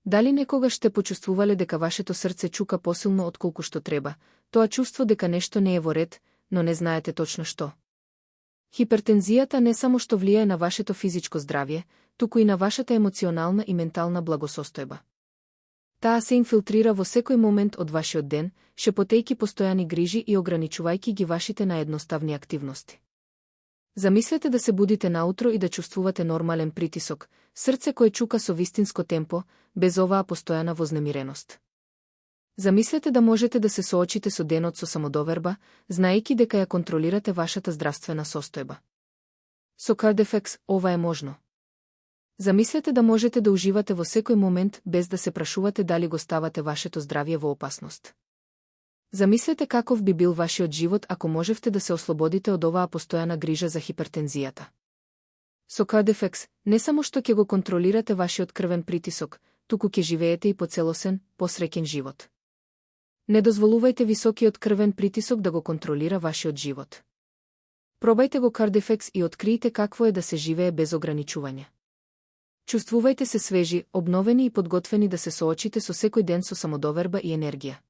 Дали некогаш сте почувствувале дека вашето срце чука посилно отколку што треба, тоа чувство дека нешто не е во ред, но не знаете точно што? Хипертензијата не само што влијае на вашето физичко здравје, туку и на вашата емоционална и ментална благосостојба. Таа се инфилтрира во секој момент од вашиот ден, шепотејки постојани грижи и ограничувајќи ги вашите наедноставни активности. Замислете да се будите наутро и да чувствувате нормален притисок, срце кое чука со вистинско темпо, без оваа постојана вознемиреност. Замислете да можете да се соочите со денот со самодоверба, знаејќи дека ја контролирате вашата здравствена состојба. Со CardFX ова е можно. Замислете да можете да уживате во секој момент без да се прашувате дали го ставате вашето здравје во опасност. Замислете каков би бил вашиот живот ако можевте да се ослободите од оваа постојана грижа за хипертензијата. Со CardFX не само што ќе го контролирате вашиот крвен притисок, туку ќе живеете и поцелосен, посреќен живот. Не дозволувајте високиот крвен притисок да го контролира вашиот живот. Пробајте го CardFX и откриите какво е да се живее без ограничувања. Чувствувајте се свежи, обновени и подготвени да се соочите со секој ден со самодоверба и енергија.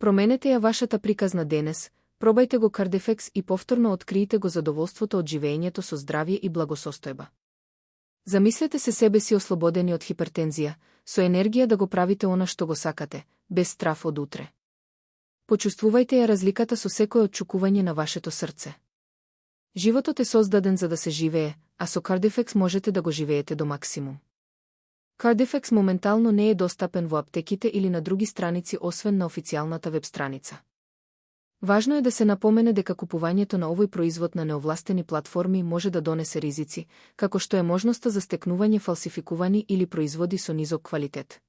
Променете ја вашата приказна денес, пробајте го CardFX и повторно откриите го задоволството од живеењето со здравје и благосостојба. Замислете се себе си ослободени од хипертензија, со енергија да го правите она што го сакате, без страв од утре. Почувствувајте ја разликата со секое отчукување на вашето срце. Животот е создаден за да се живее, а со CardFX можете да го живеете до максимум. CardFX моментално не е достапен во аптеките или на други страници освен на официјалната веб страница. Важно е да се напомене дека купувањето на овој производ на неовластени платформи може да донесе ризици, како што е можноста за стекнување фалсификувани или производи со низок квалитет.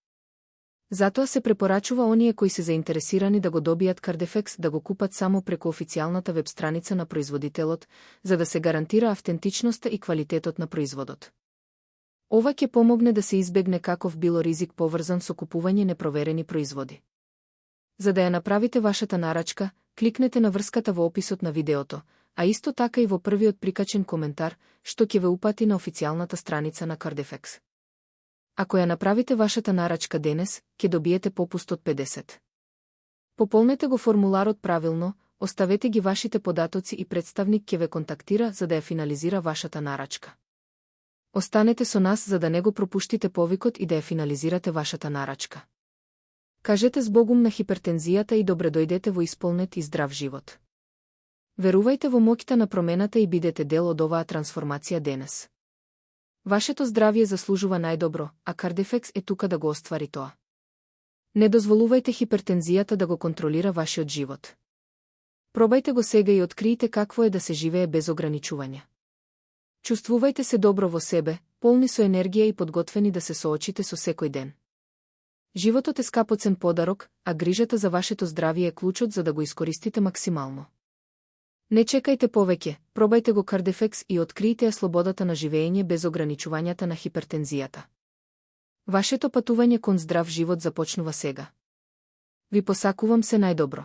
Затоа се препорачува оние кои се заинтересирани да го добијат CardFX да го купат само преку официјалната веб страница на производителот, за да се гарантира автентичноста и квалитетот на производот. Ова ќе помогне да се избегне каков било ризик поврзан со купување непроверени производи. За да ја направите вашата нарачка, кликнете на врската во описот на видеото, а исто така и во првиот прикачен коментар, што ќе ве упати на официјалната страница на CardFX. Ако ја направите вашата нарачка денес, ќе добиете попуст од 50. Пополнете го формуларот правилно, оставете ги вашите податоци и представник ќе ве контактира за да ја финализира вашата нарачка. Останете со нас за да не го пропуштите повикот и да ја финализирате вашата нарачка. Кажете збогум на хипертензијата и добре дојдете во исполнет и здрав живот. Верувајте во моќта на промената и бидете дел од оваа трансформација денес. Вашето здравје заслужува најдобро, а CardFX е тука да го оствари тоа. Не дозволувајте хипертензијата да го контролира вашиот живот. Пробајте го сега и откриите какво е да се живее без ограничувања. Чувствувајте се добро во себе, полни со енергија и подготвени да се соочите со секој ден. Животот е скапоцен подарок, а грижата за вашето здравје е клучот за да го искористите максимално. Не чекајте повеќе, пробајте го CardFX и откриите ја слободата на живеење без ограничувањата на хипертензијата. Вашето патување кон здрав живот започнува сега. Ви посакувам се најдобро.